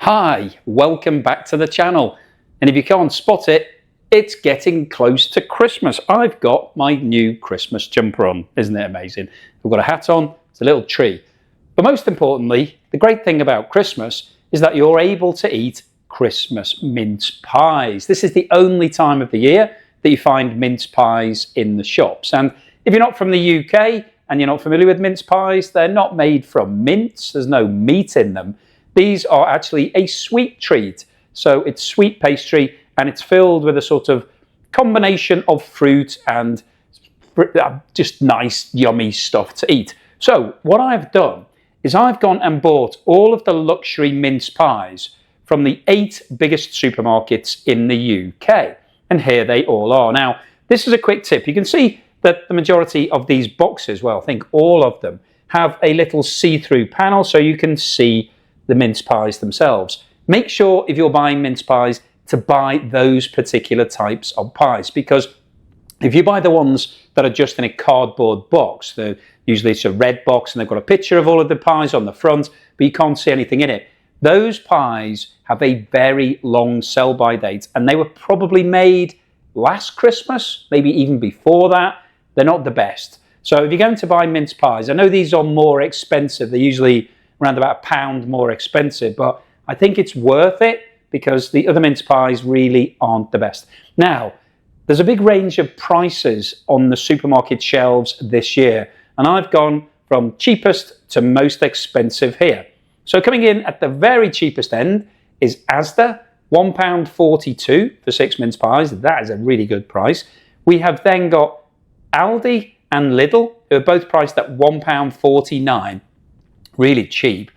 Hi, welcome back to the channel. And if you can't spot it, it's getting close to Christmas. I've got my new Christmas jumper on. Isn't it amazing? I've got a hat on, it's a little tree. But most importantly, the great thing about Christmas is that you're able to eat Christmas mince pies. This is the only time of the year that you find mince pies in the shops. And if you're not from the UK and you're not familiar with mince pies, they're not made from mince. There's no meat in them. These are actually a sweet treat. So it's sweet pastry and it's filled with a sort of combination of fruit and just nice, yummy stuff to eat. So what I've done is I've gone and bought all of the luxury mince pies from the 8 biggest supermarkets in the UK. And here they all are. Now, this is a quick tip. You can see that the majority of these boxes, well, I think all of them, have a little see-through panel so you can see the mince pies themselves. Make sure if you're buying mince pies to buy those particular types of pies, because if you buy the ones that are just in a cardboard box, usually it's a red box and they've got a picture of all of the pies on the front, but you can't see anything in it. Those pies have a very long sell-by date and they were probably made last Christmas, maybe even before that. They're not the best. So if you're going to buy mince pies, I know these are more expensive. They're usually around about £1 more expensive, but I think it's worth it because the other mince pies really aren't the best. Now, there's a big range of prices on the supermarket shelves this year, and I've gone from cheapest to most expensive here. So coming in at the very cheapest end is Asda, £1.42 for 6 mince pies. That is a really good price. We have then got Aldi and Lidl, who are both priced at £1.49. Really cheap.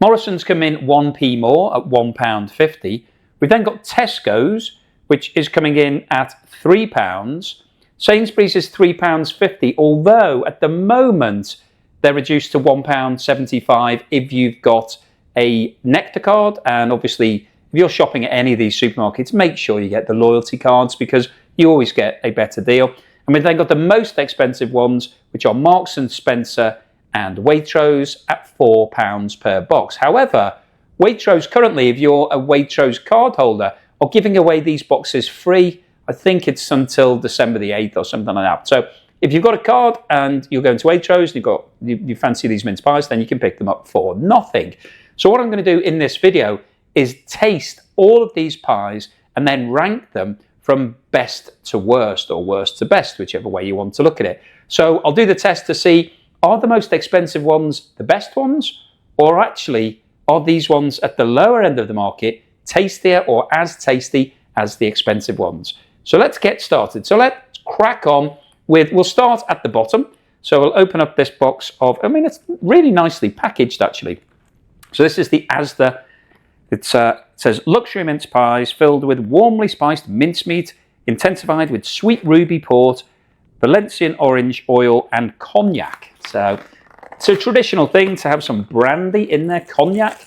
Morrisons come in 1p more at £1.50. We've then got Tesco's, which is coming in at £3. Sainsbury's is £3.50, although at the moment they're reduced to £1.75 if you've got a Nectar card. And obviously, if you're shopping at any of these supermarkets, make sure you get the loyalty cards because you always get a better deal. And we've then got the most expensive ones, which are Marks and Spencer and Waitrose at £4 per box. However, Waitrose currently, if you're a Waitrose card holder, are giving away these boxes free. I think it's until December the 8th or something like that. So if you've got a card and you're going to Waitrose and you fancy these mince pies, then you can pick them up for nothing. So what I'm going to do in this video is taste all of these pies and then rank them from best to worst or worst to best, whichever way you want to look at it. So I'll do the test to see, are the most expensive ones the best ones, or actually are these ones at the lower end of the market tastier or as tasty as the expensive ones? So let's get started. So let's crack on with, we'll start at the bottom. So we'll open up this box of, it's really nicely packaged actually. So this is the Asda. It says luxury mince pies filled with warmly spiced mincemeat, intensified with sweet ruby port, Valencian orange oil and cognac. So it's a traditional thing to have some brandy in their cognac.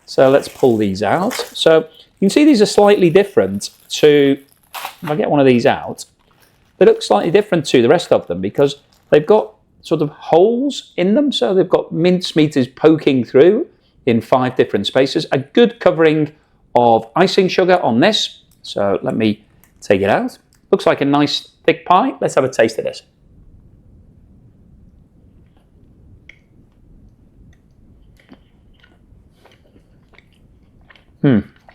So let's pull these out. So you can see these are slightly different to, if I get one of these out, they look slightly different to the rest of them because they've got sort of holes in them. So they've got mincemeat is poking through in 5 different spaces. A good covering of icing sugar on this. So let me take it out. Looks like a nice thick pie. Let's have a taste of this.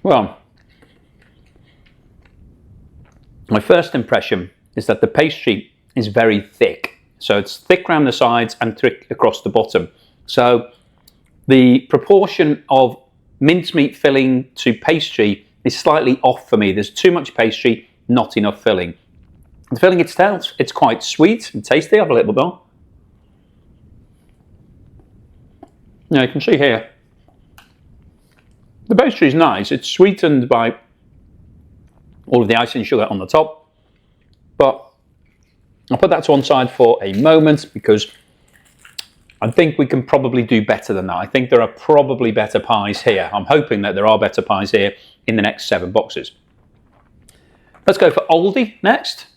Well, my first impression is that the pastry is very thick. So it's thick around the sides and thick across the bottom. So the proportion of mincemeat filling to pastry is slightly off for me. There's too much pastry, not enough filling. The filling itself, it's quite sweet and tasty. I'll have a little bit more. Now you can see here, the pastry is nice. It's sweetened by all of the icing sugar on the top. But I'll put that to one side for a moment because I think we can probably do better than that. I think there are probably better pies here. I'm hoping that there are better pies here in the next 7 boxes. Let's go for Aldi next.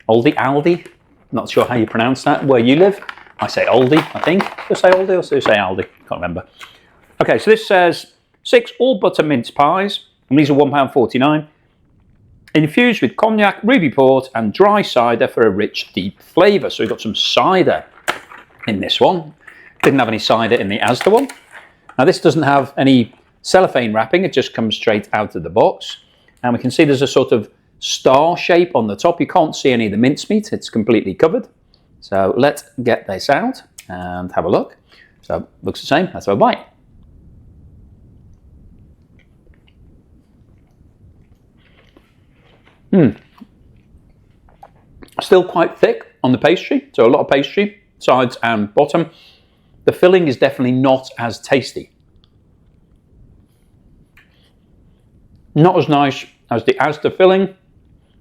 Aldi. Not sure how you pronounce that where you live. I say Aldi, I think. Do I say Aldi or do I say Aldi? Can't remember. Okay, so this says 6 all butter mince pies, and these are £1.49. Infused with cognac, ruby port, and dry cider for a rich, deep flavour. So we've got some cider in this one. Didn't have any cider in the Asda one. Now this doesn't have any cellophane wrapping, it just comes straight out of the box. And we can see there's a sort of star shape on the top. You can't see any of the mincemeat, it's completely covered. So let's get this out and have a look. So looks the same, let's have a bite. Still quite thick on the pastry, so a lot of pastry, sides and bottom. The filling is definitely not as tasty. Not as nice as the Asda filling.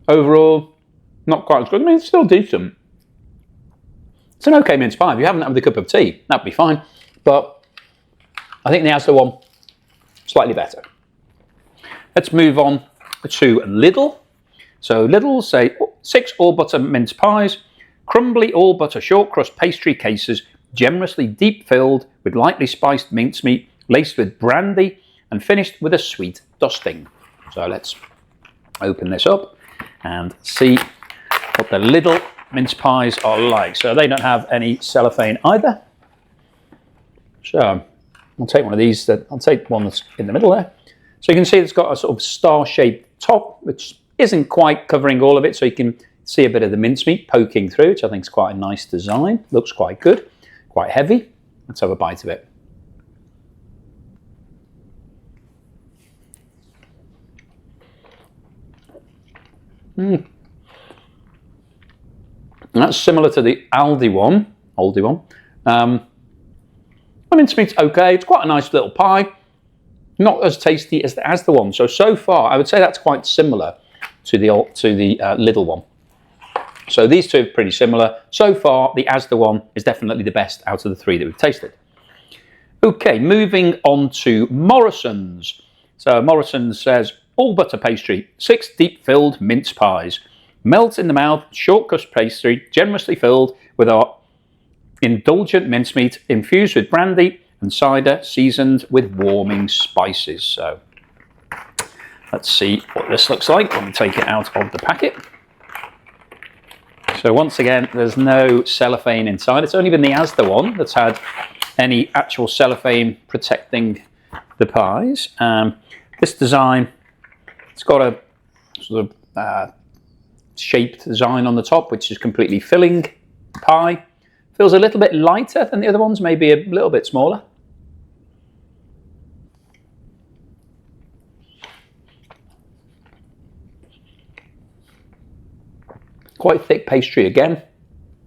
Overall, not quite as good. I mean, it's still decent. It's an okay mince pie. If you haven't had the cup of tea, that'd be fine. But I think the Asda one, slightly better. Let's move on to Lidl. So Lidl say 6 all butter mince pies, crumbly all butter short crust pastry cases, generously deep filled with lightly spiced mincemeat, laced with brandy and finished with a sweet dusting. So let's open this up and see what the Lidl mince pies are like. So they don't have any cellophane either. So I'll take one of these. I'll take one that's in the middle there. So you can see it's got a sort of star-shaped top, which isn't quite covering all of it, so you can see a bit of the mincemeat poking through, which I think is quite a nice design. Looks quite good, quite heavy. Let's have a bite of it. That's similar to the Aldi one. The mincemeat's okay. It's quite a nice little pie. Not as tasty as the one. So far, I would say that's quite similar to the Lidl one. So these two are pretty similar. So far, the Asda one is definitely the best out of the three that we've tasted. Okay, moving on to Morrisons. So Morrisons says, all butter pastry, 6 deep-filled mince pies. Melt in the mouth, short crust pastry, generously filled with our indulgent mincemeat, infused with brandy and cider, seasoned with warming spices. So let's see what this looks like when we take it out of the packet. So once again, there's no cellophane inside. It's only been the Asda one that's had any actual cellophane protecting the pies. This design, it's got a sort of shaped design on the top, which is completely filling pie. Feels a little bit lighter than the other ones, maybe a little bit smaller. Quite thick pastry again,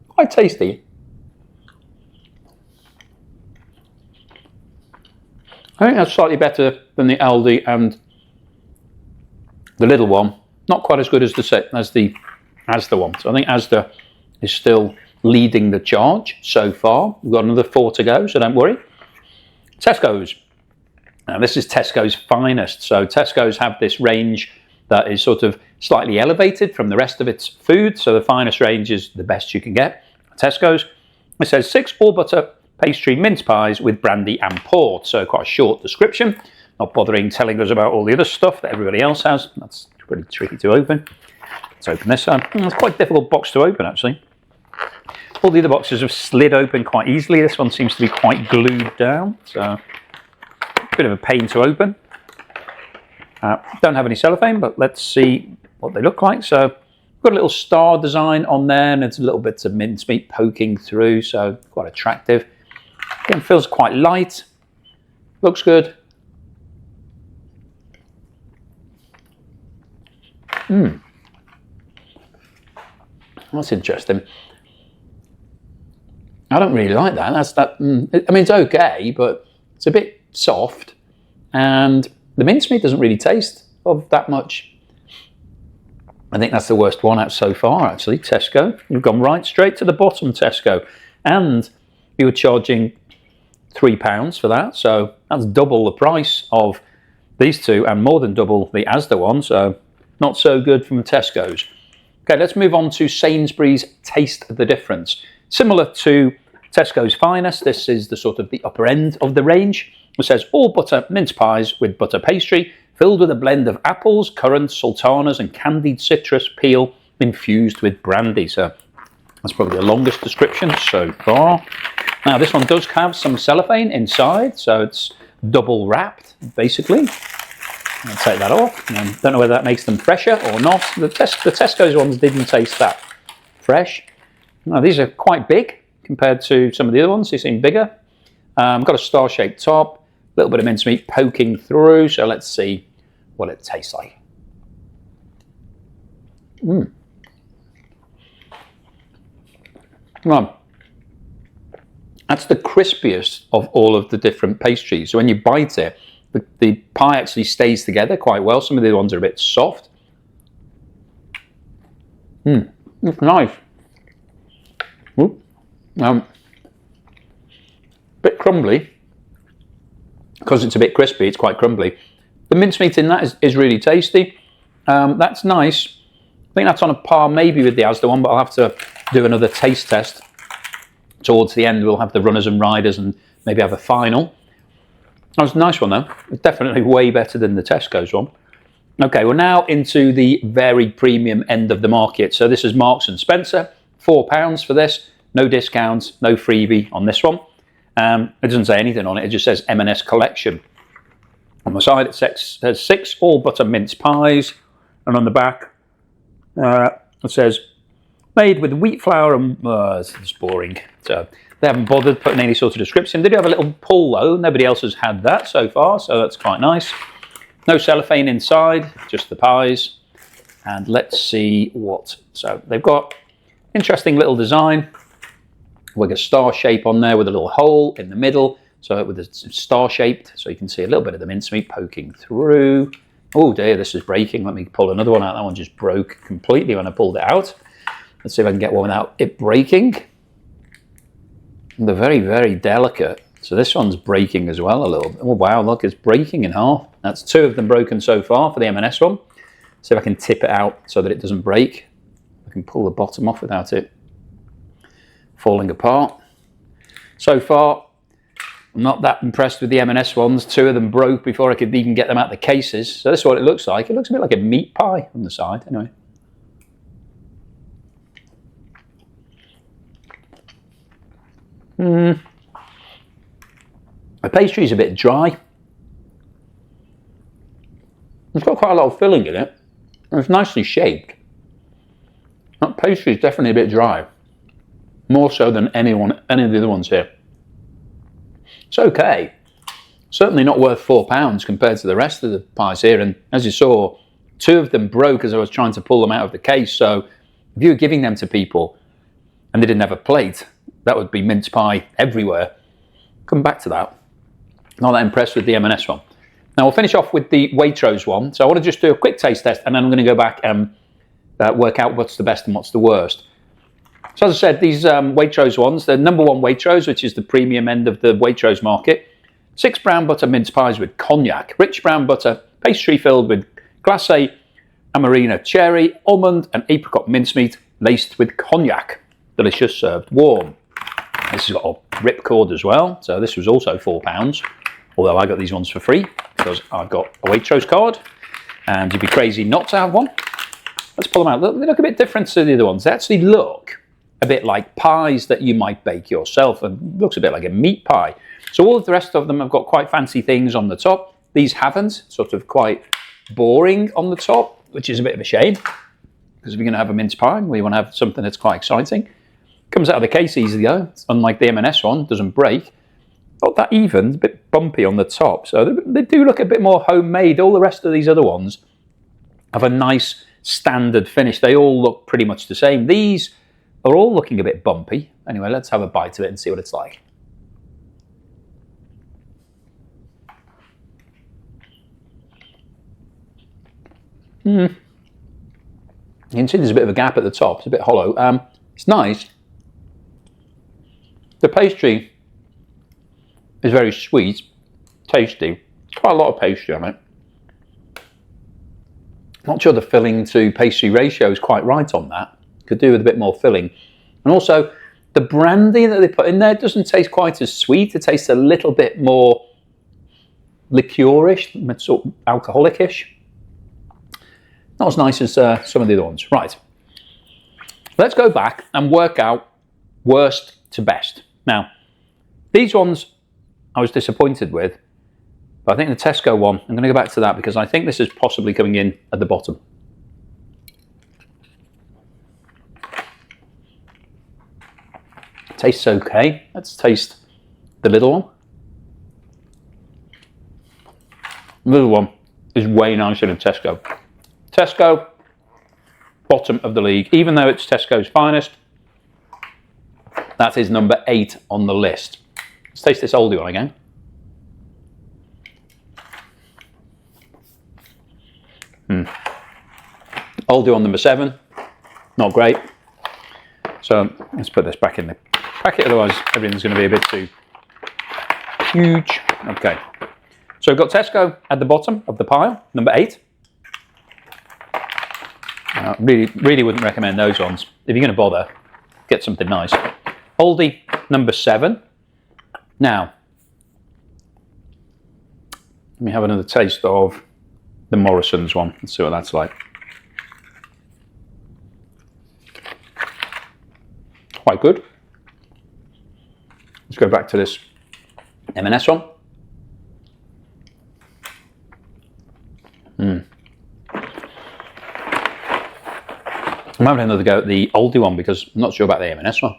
quite tasty. I think that's slightly better than the Aldi and the Lidl one. Not quite as good as the Asda one. So I think Asda is still leading the charge so far. We've got another 4 to go, so don't worry. Tesco's. Now this is Tesco's finest. So Tesco's have this range that is sort of slightly elevated from the rest of its food. So the finest range is the best you can get. Tesco's. It says 6 all butter pastry mince pies with brandy and port. So quite a short description. Not bothering telling us about all the other stuff that everybody else has. That's pretty tricky to open. Let's open this up. It's quite a difficult box to open actually. All the other boxes have slid open quite easily. This one seems to be quite glued down. So a bit of a pain to open. Don't have any cellophane, but let's see what they look like. So we've got a little star design on there, and it's a little bits of mincemeat poking through, so quite attractive. Again, feels quite light. Looks good. That's interesting. I don't really like that. I mean, it's okay, but it's a bit soft, and the mincemeat doesn't really taste of that much. I think that's the worst one out so far, actually. Tesco. You've gone right straight to the bottom, Tesco. And you were charging £3 for that, so that's double the price of these two and more than double the Asda one, so not so good from Tesco's. Okay, let's move on to Sainsbury's Taste the Difference. Similar to Tesco's Finest, this is the sort of the upper end of the range. It says all butter mince pies with butter pastry, filled with a blend of apples, currants, sultanas, and candied citrus peel infused with brandy. So that's probably the longest description so far. Now this one does have some cellophane inside, so it's double wrapped, basically. I'll take that off. Don't know whether that makes them fresher or not. The Tesco's ones didn't taste that fresh. Now these are quite big compared to some of the other ones. They seem bigger. Got a star-shaped top, a little bit of mincemeat poking through. So let's see what it tastes like. Well, that's the crispiest of all of the different pastries. So when you bite it, the pie actually stays together quite well. Some of the other ones are a bit soft. It's nice. Bit crumbly. Because it's a bit crispy, it's quite crumbly. The mincemeat in that is really tasty. That's nice. I think that's on a par maybe with the Asda one, but I'll have to do another taste test. Towards the end, we'll have the runners and riders and maybe have a final. That was a nice one though. It's definitely way better than the Tesco's one. Okay, we're now into the very premium end of the market. So this is Marks and Spencer, £4 for this. No discounts, no freebie on this one. It doesn't say anything on it. It just says M&S Collection. On the side, it says 6 all butter mince pies, and on the back, it says made with wheat flour and it's boring. So they haven't bothered putting any sort of description. They do have a little pull though. Nobody else has had that so far, so that's quite nice. No cellophane inside, just the pies. And let's see what. So they've got interesting little design with a star shape on there with a little hole in the middle. So with a star shaped, so you can see a little bit of the mincemeat poking through. Oh dear, this is breaking. Let me pull another one out. That one just broke completely when I pulled it out. Let's see if I can get one without it breaking. They're very, very delicate. So this one's breaking as well a little bit. Oh wow, look, it's breaking in half. That's 2 of them broken so far for the M&S one. See if I can tip it out so that it doesn't break. I can pull the bottom off without it falling apart. So far, I'm not that impressed with the M&S ones. 2 of them broke before I could even get them out the cases. So this is what it looks like. It looks a bit like a meat pie on the side, anyway. The pastry is a bit dry. It's got quite a lot of filling in it. And it's nicely shaped. That pastry is definitely a bit dry. More so than any of the other ones here. It's okay. Certainly not worth £4 compared to the rest of the pies here. And as you saw, 2 of them broke as I was trying to pull them out of the case. So if you were giving them to people and they didn't have a plate, that would be mince pie everywhere. Come back to that. Not that impressed with the M&S one. Now we'll finish off with the Waitrose one. So I want to just do a quick taste test and then I'm going to go back and work out what's the best and what's the worst. So as I said, these Waitrose ones, the number 1 Waitrose, which is the premium end of the Waitrose market. 6 brown butter mince pies with cognac. Rich brown butter, pastry filled with glacé, amarena cherry, almond and apricot mincemeat laced with cognac. Delicious, served warm. This has got a ripcord as well, so this was also £4, although I got these ones for free because I've got a Waitrose card, and you'd be crazy not to have one. Let's pull them out. They look a bit different to the other ones. They actually look a bit like pies that you might bake yourself, and looks a bit like a meat pie. So all of the rest of them have got quite fancy things on the top. These haven't, sort of quite boring on the top, which is a bit of a shame, because if you're going to have a mince pie, well, you want to have something that's quite exciting. Comes out of the case easily though, unlike the M&S one, doesn't break. Not that even, a bit bumpy on the top, so they do look a bit more homemade. All the rest of these other ones have a nice standard finish. They all look pretty much the same. These are all looking a bit bumpy. Anyway, let's have a bite of it and see what it's like. You can see there's a bit of a gap at the top. It's a bit hollow. It's nice. The pastry is very sweet, tasty. Quite a lot of pastry on it. Not sure the filling to pastry ratio is quite right on that. Could do with a bit more filling. And also, the brandy that they put in there doesn't taste quite as sweet. It tastes a little bit more liqueur-ish, sort of alcoholic-ish. Not as nice as some of the other ones. Right, let's go back and work out worst to best. Now, these ones I was disappointed with, but I think the Tesco one, I'm going to go back to that because I think this is possibly coming in at the bottom. Tastes okay. Let's taste the Lidl one. The Lidl one is way nicer than Tesco. Tesco, bottom of the league. Even though it's Tesco's finest, that is number 8 on the list. Let's taste this Aldi one again. Aldi one number 7, not great. So let's put this back in the packet, otherwise everything's going to be a bit too huge. Okay, so we've got Tesco at the bottom of the pile, number 8. Really wouldn't recommend those ones. If you're going to bother, get something nice. Aldi, number 7. Now, let me have another taste of the Morrisons one. Let's see what that's like. Quite good. Let's go back to this M&S one. I'm having another go at the Aldi one because I'm not sure about the M&S one.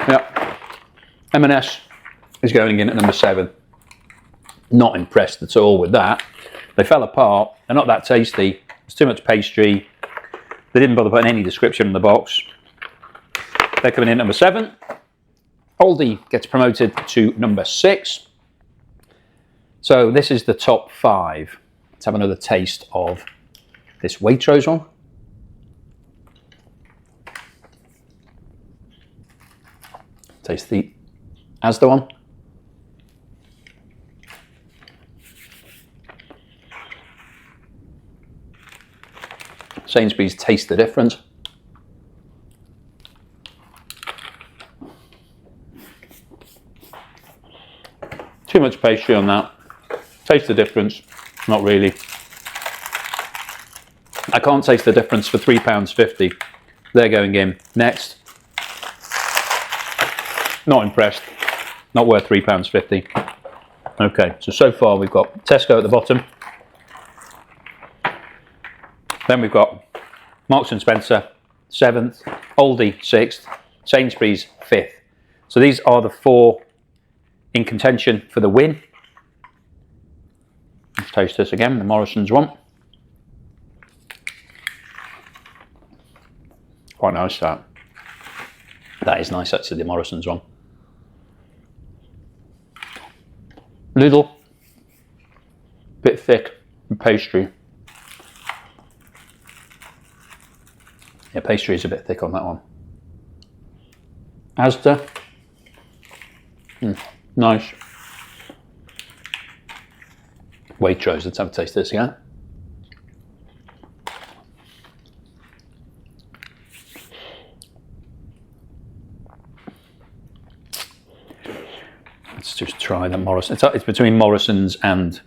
Yeah, M&S is going in at number 7. Not impressed at all with that. They fell apart. They're not that tasty. There's too much pastry. They didn't bother putting any description in the box. They're coming in at number 7. Aldi gets promoted to number 6. So this is the top 5. Let's have another taste of this Waitrose one. Taste the Asda one. Sainsbury's Taste the Difference. Too much pastry on that. Taste the difference, not really. I can't taste the difference for £3.50. They're going in next. Not impressed. Not worth £3.50. Okay, so far we've got Tesco at the bottom. Then we've got Marks and Spencer 7th, Aldi 6th, Sainsbury's 5th. So these are the 4 in contention for the win. Let's taste this again, the Morrisons one. Quite nice that. That is nice actually, the Morrisons one. Lidl, bit thick and pastry. Yeah, pastry is a bit thick on that one. Asda, nice. Waitrose, let's have a taste of this again. Let's just try the Morrisons. It's between Morrisons and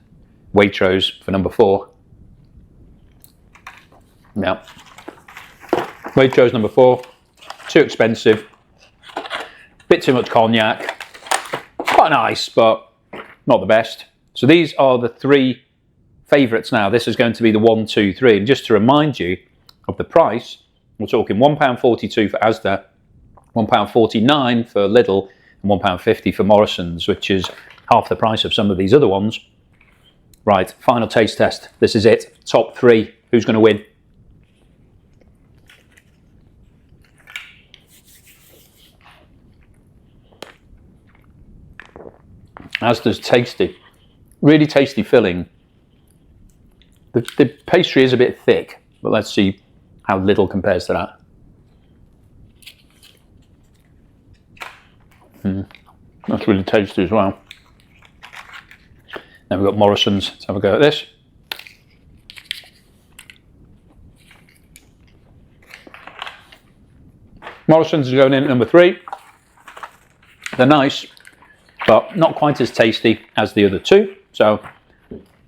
Waitrose for number 4. Yeah. Waitrose number 4, too expensive, bit too much cognac, quite nice, but not the best. So these are the 3 favourites now. This is going to be the 1, 2, 3. And just to remind you of the price, we're talking £1.42 for Asda, £1.49 for Lidl, and £1.50 for Morrisons, which is half the price of some of these other ones. Right, final taste test. This is it. Top 3. Who's going to win? Asda's tasty, really tasty filling. The pastry is a bit thick, but let's see how Lidl compares to that. That's really tasty as well. Then we've got Morrisons. Let's have a go at this. Morrisons is going in at number 3. They're nice, but not quite as tasty as the other two. So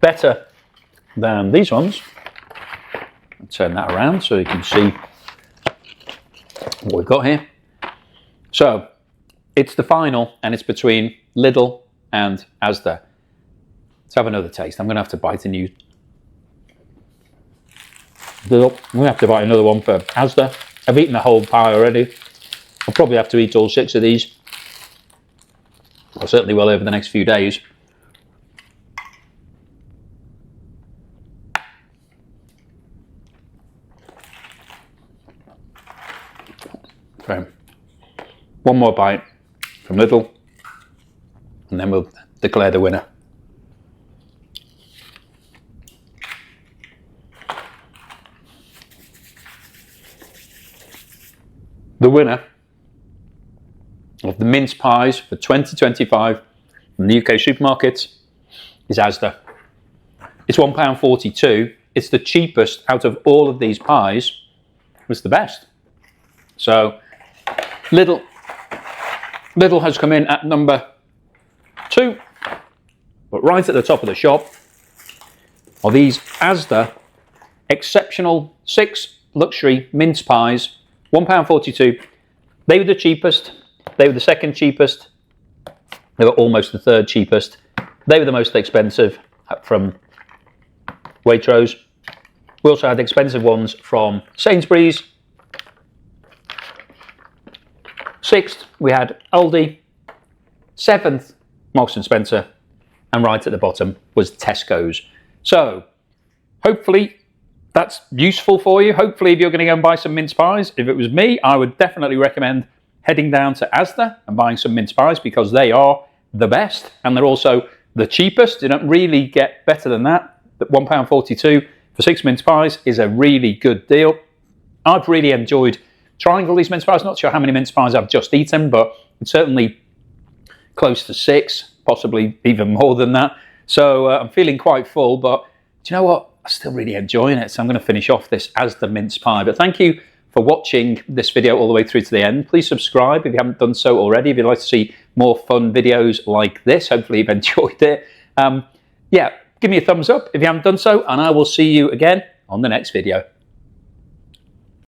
better than these ones. I'll turn that around so you can see what we've got here. So it's the final, and it's between Lidl and Asda. Let's have another taste. I'm going to have to bite a new. I'm going to have to bite another one for Asda. I've eaten the whole pie already. I'll probably have to eat all 6 of these. I certainly will over the next few days. Okay. One more bite from Lidl, and then we'll declare the winner. The winner of the mince pies for 2025 from the UK supermarkets is Asda. It's £1.42. It's the cheapest out of all of these pies. It's the best. So Lidl has come in at number 2, but right at the top of the shop are these Asda exceptional 6 luxury mince pies, £1.42. They were the cheapest. They were the second cheapest. They were almost the third cheapest. They were the most expensive from Waitrose. We also had expensive ones from Sainsbury's. 6th, we had Aldi. 7th, Marks and Spencer. And right at the bottom was Tesco's. So, hopefully that's useful for you. Hopefully if you're going to go and buy some mince pies, if it was me, I would definitely recommend heading down to Asda and buying some mince pies, because they are the best and they're also the cheapest. You don't really get better than that. But £1.42 for 6 mince pies is a really good deal. I've really enjoyed trying all these mince pies. Not sure how many mince pies I've just eaten, but it's certainly close to 6, possibly even more than that. So I'm feeling quite full, but do you know what? I'm still really enjoying it. So I'm going to finish off this Asda mince pie. But thank you for watching this video all the way through to the end. Please subscribe if you haven't done so already. If you'd like to see more fun videos like this, hopefully you've enjoyed it. Yeah, give me a thumbs up if you haven't done so, and I will see you again on the next video.